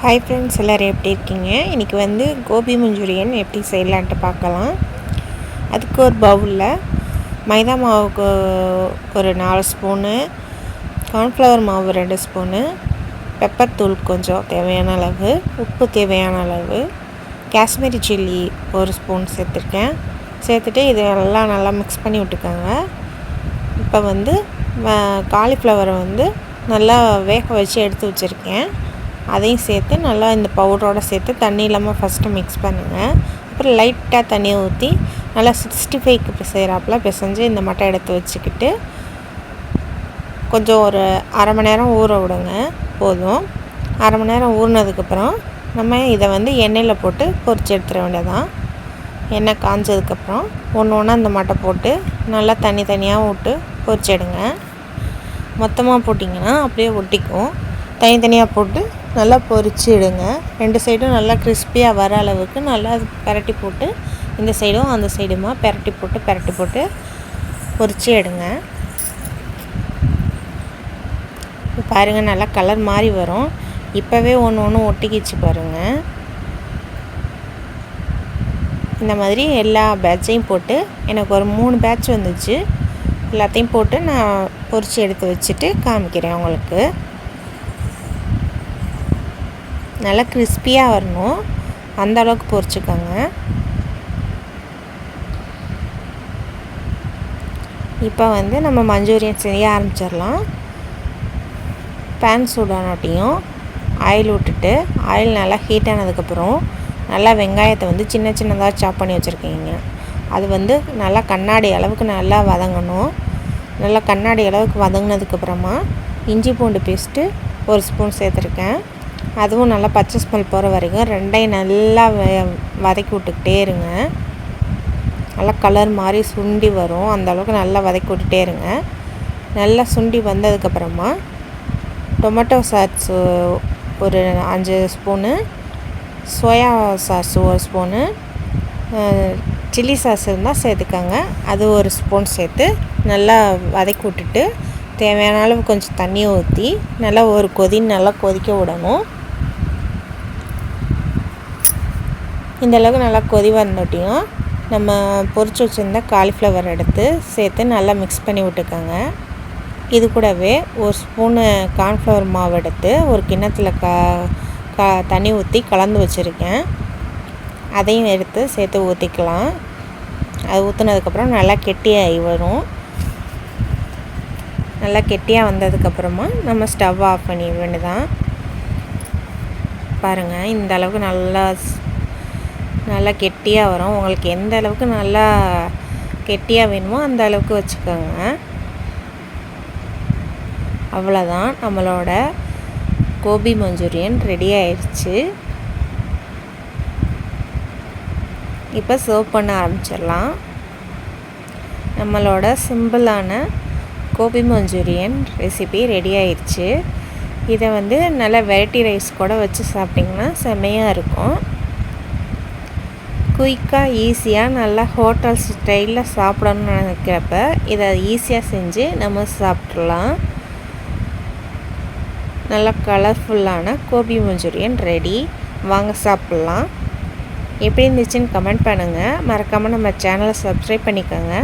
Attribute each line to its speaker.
Speaker 1: Hi friends, எல்லோரும் எப்படி இருக்கீங்க? இன்றைக்கி வந்து கோபி மஞ்சூரியன் எப்படி செய்யலான்ட்டு பார்க்கலாம். அதுக்கு ஒரு பவுலில் மைதா மாவுக்கு ஒரு 4 ஸ்பூனு, கார்ன்ஃப்ளவர் மாவு 2 ஸ்பூனு, பெப்பர் தூள் கொஞ்சம் தேவையான அளவு, உப்பு தேவையான அளவு, காஷ்மீரி சில்லி 1 ஸ்பூன் சேர்த்துருக்கேன். சேர்த்துட்டு இது எல்லாம் நல்லா மிக்ஸ் பண்ணி விட்டுக்கோங்க. இப்போ வந்து காலிஃப்ளவரை வந்து நல்லா வேக வச்சு எடுத்து வச்சுருக்கேன். அதையும் சேர்த்து நல்லா இந்த பவுடரோடு சேர்த்து தண்ணி இல்லாமல் ஃபஸ்ட்டு மிக்ஸ் பண்ணுங்கள். அப்புறம் லைட்டாக தண்ணியை ஊற்றி நல்லா 65க்கு செய்கிறாப்புல பிசைஞ்சு இந்த மட்டை எடுத்து வச்சுக்கிட்டு கொஞ்சம் ஒரு அரை மணி நேரம் ஊற விடுங்க. போதும். அரை மணி நேரம் ஊறினதுக்கப்புறம் நம்ம இதை வந்து எண்ணெயில் போட்டு பொரிச்சு எடுத்துட வேண்டியதான். எண்ணெய் காஞ்சதுக்கப்புறம் ஒன்று ஒன்றா இந்த மட்டை போட்டு நல்லா தனியாக விட்டு பொரிச்சு எடுங்க. மொத்தமாக போட்டிங்கன்னா அப்படியே ஒட்டிக்கும். தனியாக போட்டு நல்லா பொரிச்சு எடுங்க. 2 சைடும் நல்லா கிறிஸ்பியாக வர அளவுக்கு நல்லா பரட்டி போட்டு இந்த சைடும் அந்த சைடுமா பரட்டி போட்டு பொரிச்சு எடுங்க. பாருங்கள், நல்லா கலர் மாதிரி வரும். இப்போவே ஒன்று ஒட்டிக்கிச்சு பாருங்கள். இந்த மாதிரி எல்லா பேட்சையும் போட்டு எனக்கு ஒரு 3 பேட்ச் வந்துச்சு. எல்லாத்தையும் போட்டு நான் பொரிச்சு எடுத்து வச்சுட்டு காமிக்கிறேன் உங்களுக்கு. நல்லா கிறிஸ்பியாக வரணும், அந்த அளவுக்கு பொரிச்சுக்கோங்க. இப்போ வந்து நம்ம மஞ்சூரியன் செய்ய ஆரம்பிச்சிடலாம். பேன் சூடானட்டியும் ஆயில் விட்டுட்டு ஆயில் நல்லா ஹீட் ஆனதுக்கப்புறம் நல்லா வெங்காயத்தை வந்து சின்னதாக சாப் பண்ணி வச்சுருக்கீங்க. அது வந்து நல்லா கண்ணாடி அளவுக்கு நல்லா வதங்கணும். நல்லா கண்ணாடி அளவுக்கு வதங்கினதுக்கப்புறமா இஞ்சி பூண்டு பேஸ்ட்டு 1 ஸ்பூன் சேர்த்துருக்கேன். அதுவும் நல்லா பச்சை ஸ்மெல் போகிற வரைக்கும் ரெண்டையும் நல்லா வதக்கி விட்டுக்கிட்டே இருங்க. நல்லா கலர் மாதிரி சுண்டி வரும், அந்த அளவுக்கு நல்லா வதக்கி விட்டுட்டே இருங்க. நல்லா சுண்டி வந்ததுக்கப்புறமா டொமேட்டோ சாஸ் ஒரு 5 spoon, soya sauce 1 spoon, chilli sauce இருந்தால் சேர்த்துக்கோங்க, அது 1 ஸ்பூன் சேர்த்து நல்லா வதக்கி விட்டுட்டு தேவையான அளவு கொஞ்சம் தண்ணியை ஊற்றி நல்லா ஒரு நல்லா கொதிக்க விடணும். இந்த அளவுக்கு நல்லா கொதி வந்துட்டியும் நம்ம பொரிச்சு வச்சுருந்த காலிஃப்ளவர் எடுத்து சேர்த்து நல்லா மிக்ஸ் பண்ணி விட்டுக்கோங்க. இது கூடவே 1 ஸ்பூனு கார்ன்ஃப்ளவர் மாவு எடுத்து ஒரு கிண்ணத்தில் தண்ணி ஊற்றி கலந்து வச்சுருக்கேன். அதையும் எடுத்து சேர்த்து ஊற்றிக்கலாம். அது ஊற்றுனதுக்கப்புறம் நல்லா கெட்டியாகி வரும். நல்லா கெட்டியாக வந்ததுக்கப்புறமா நம்ம ஸ்டவ் ஆஃப் பண்ணி வேண்டியதான். பாருங்கள், இந்த அளவுக்கு நல்லா கெட்டியாக வரும். உங்களுக்கு எந்த அளவுக்கு நல்லா கெட்டியாக வேணுமோ அந்த அளவுக்கு வச்சுக்கோங்க. அவ்வளோதான், நம்மளோட கோபி மஞ்சூரியன் ரெடி ஆயிடுச்சு. இப்போ சர்வ் பண்ண ஆரம்பிச்சிடலாம். நம்மளோட சிம்பிளான கோபி மஞ்சூரியன் ரெசிபி ரெடி ஆயிடுச்சு. இதை வந்து நல்லா வெரைட்டி ரைஸ் கூட வச்சு சாப்பிட்டிங்கன்னா செம்மையாக இருக்கும். குயிக்காக ஈஸியாக நல்லா ஹோட்டல் ஸ்டைலில் சாப்பிடணும்னு நினைக்கிறப்ப இதை ஈஸியாக செஞ்சு நம்ம சாப்பிட்றலாம். நல்லா கலர்ஃபுல்லான கோபி மஞ்சூரியன் ரெடி. வாங்க சாப்பிட்லாம். எப்படி இருந்துச்சுன்னு கமெண்ட் பண்ணுங்கள். மறக்காமல் நம்ம சேனலை சப்ஸ்கிரைப் பண்ணிக்கோங்க.